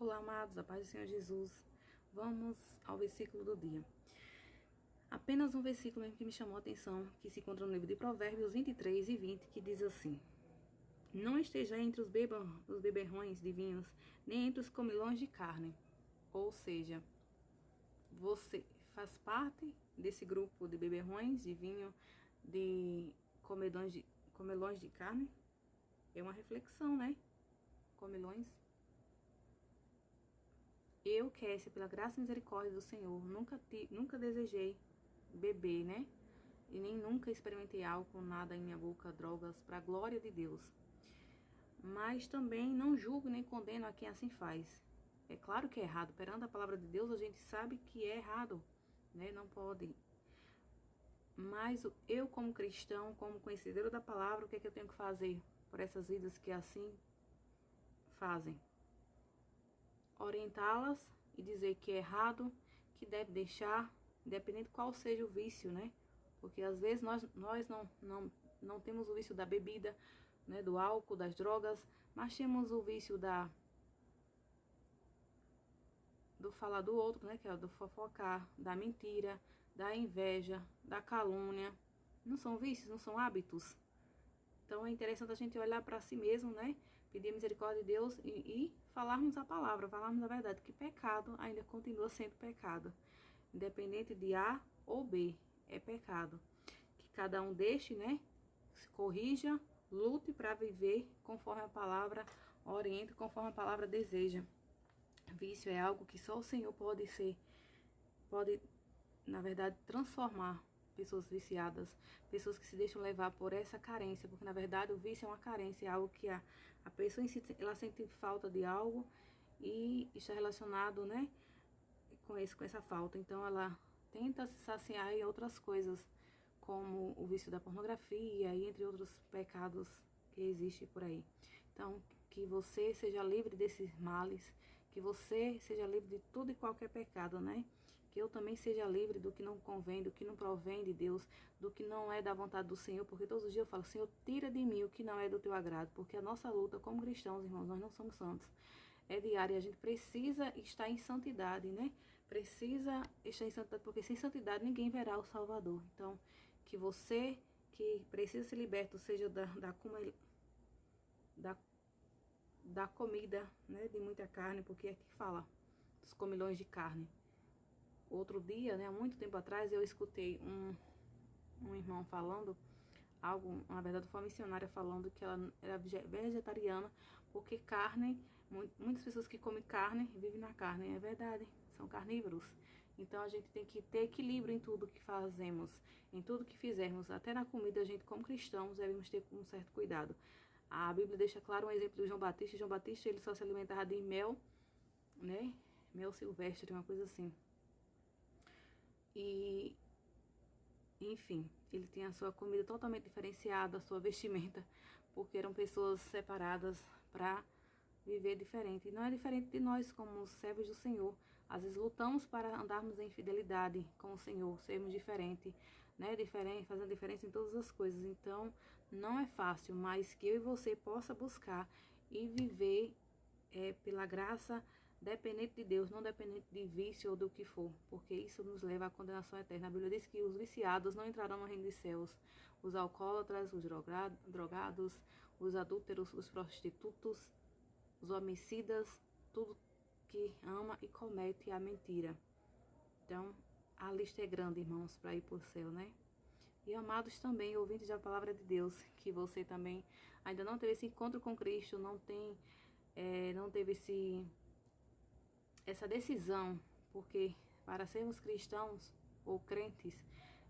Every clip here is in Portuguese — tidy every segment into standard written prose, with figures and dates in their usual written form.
Olá, amados, a paz do Senhor Jesus. Vamos ao versículo do dia. Apenas um versículo que me chamou a atenção, que se encontra no livro de Provérbios 23 e 20, que diz assim: Não esteja entre os beberrões de vinhos, nem entre os comilões de carne. Ou seja, você faz parte desse grupo de beberrões de vinho, de comelões de carne? É uma reflexão, né? Comilões. Eu, Kessia, pela graça e misericórdia do Senhor, nunca desejei beber, né? E nem nunca experimentei álcool, nada em minha boca, drogas, para a glória de Deus. Mas também não julgo nem condeno a quem assim faz. É claro que é errado. Perante a palavra de Deus, a gente sabe que é errado, né? Não pode. Mas eu, como cristão, como conhecedora da palavra, o que é que eu tenho que fazer por essas vidas que assim fazem? Orientá-las e dizer que é errado, que deve deixar, independente qual seja o vício, né? Porque às vezes nós não temos o vício da bebida, né? Do álcool, das drogas, mas temos o vício do falar do outro, né? Que é do fofocar, da mentira, da inveja, da calúnia. Não são vícios, não são hábitos. Então é interessante a gente olhar para si mesmo, né? Pedir a misericórdia de Deus e falarmos a palavra, falarmos a verdade, que pecado ainda continua sendo pecado. Independente de A ou B, é pecado. Que cada um deixe, né? Se corrija, lute para viver conforme a palavra orienta, conforme a palavra deseja. Vício é algo que só o Senhor pode, na verdade, transformar pessoas viciadas, pessoas que se deixam levar por essa carência, porque na verdade o vício é uma carência, é algo que a pessoa em si, ela sente falta de algo e está relacionado, né, com essa falta. Então ela tenta se saciar em outras coisas, como o vício da pornografia e entre outros pecados que existem por aí. Então, que você seja livre desses males, que você seja livre de tudo e qualquer pecado, né? Que eu também seja livre do que não convém, do que não provém de Deus, do que não é da vontade do Senhor, porque todos os dias eu falo: Senhor, tira de mim o que não é do teu agrado, porque a nossa luta como cristãos, irmãos, nós não somos santos. É diária, a gente precisa estar em santidade, né? Precisa estar em santidade, porque sem santidade ninguém verá o Salvador. Então, que você que precisa ser liberto, seja da comida, né, de muita carne, porque aqui fala dos comilões de carne. Outro dia, né, há muito tempo atrás, eu escutei um irmão falando algo, na verdade foi uma missionária falando que ela era vegetariana, porque carne, muitas pessoas que comem carne vivem na carne, é verdade, são carnívoros. Então a gente tem que ter equilíbrio em tudo que fazemos, em tudo que fizermos, até na comida a gente como cristãos devemos ter um certo cuidado. A Bíblia deixa claro um exemplo do João Batista. João Batista, ele só se alimentava de mel, né, mel silvestre, uma coisa assim. E enfim, ele tinha a sua comida totalmente diferenciada, a sua vestimenta, porque eram pessoas separadas para viver diferente. E não é diferente de nós como servos do Senhor. Às vezes lutamos para andarmos em fidelidade com o Senhor, sermos diferentes, né? Fazendo diferença em todas as coisas. Então, não é fácil, mas que eu e você possa buscar e viver pela graça, dependente de Deus, não dependente de vício ou do que for, porque isso nos leva à condenação eterna. A Bíblia diz que os viciados não entrarão no reino dos céus. Os alcoólatras, os drogados, os adúlteros, os prostitutos, os homicidas, tudo que ama e comete a mentira. Então, a lista é grande, irmãos, para ir para o céu, né? E amados também, ouvintes da palavra de Deus, que você também ainda não teve esse encontro com Cristo, não teve essa decisão, porque para sermos cristãos ou crentes,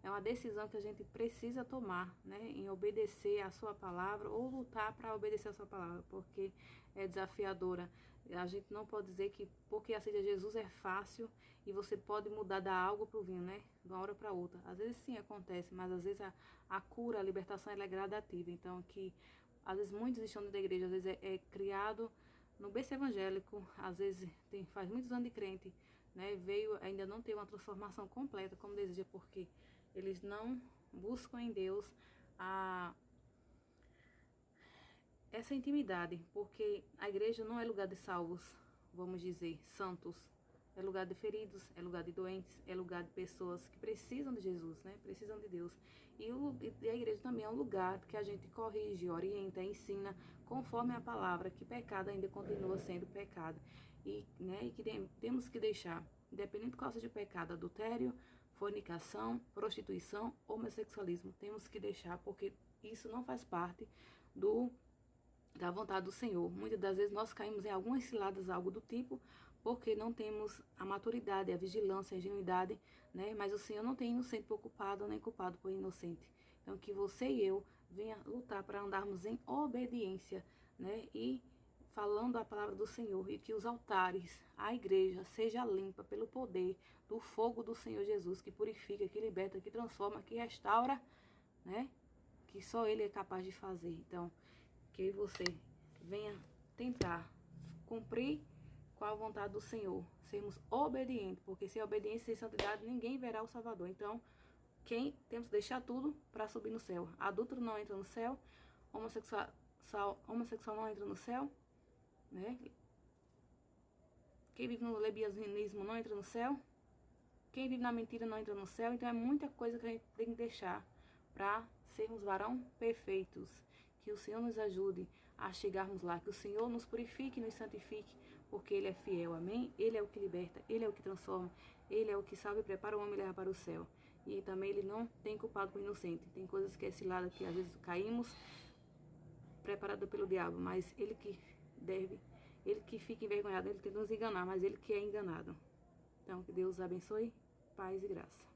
é uma decisão que a gente precisa tomar, né, em obedecer a sua palavra ou lutar para obedecer a sua palavra, porque é desafiadora. A gente não pode dizer que porque aceitar Jesus é fácil e você pode mudar da água para o vinho, né, de uma hora para outra. Às vezes sim acontece, mas às vezes a cura, a libertação ela é gradativa. Então que às vezes muitos estão dentro da igreja, às vezes é criado no berço evangélico, às vezes faz muitos anos de crente, né, ainda não teve uma transformação completa como deseja, porque eles não buscam em Deus essa intimidade, porque a igreja não é lugar de salvos. vamos dizer, santos. É lugar de feridos, é lugar de doentes, é lugar de pessoas que precisam de Jesus, né? Precisam de Deus. E a igreja também é um lugar que a gente corrige, orienta, ensina, conforme a palavra, que pecado ainda continua sendo pecado. E, né, e que temos que deixar, independente do qual seja o pecado, adultério, fornicação, prostituição, homossexualismo, temos que deixar, porque isso não faz parte da vontade do Senhor. Muitas das vezes nós caímos em algumas ciladas, algo do tipo, porque não temos a maturidade, a vigilância, a ingenuidade, né? Mas o Senhor não tem inocente por culpado, nem culpado por inocente. Então, que você e eu venha lutar para andarmos em obediência, né? E falando a palavra do Senhor, e que os altares, a igreja, seja limpa pelo poder do fogo do Senhor Jesus, que purifica, que liberta, que transforma, que restaura, né? Que só Ele é capaz de fazer. Então, que você venha tentar cumprir com a vontade do Senhor, sermos obedientes, porque sem obediência e sem santidade ninguém verá o Salvador. Então, temos que deixar tudo para subir no céu. Adúltero não entra no céu, homossexual não entra no céu, né? Quem vive no lesbianismo não entra no céu, quem vive na mentira não entra no céu. Então é muita coisa que a gente tem que deixar para sermos varão perfeitos. Que o Senhor nos ajude a chegarmos lá, que o Senhor nos purifique e nos santifique, porque Ele é fiel, amém? Ele é o que liberta, Ele é o que transforma, Ele é o que salva e prepara o homem e leva para o céu. E também Ele não tem culpado com o inocente. Tem coisas que é cilada que às vezes caímos, preparada pelo diabo, mas Ele que fica envergonhado, Ele tenta nos enganar, mas Ele que é enganado. Então, que Deus abençoe, paz e graça.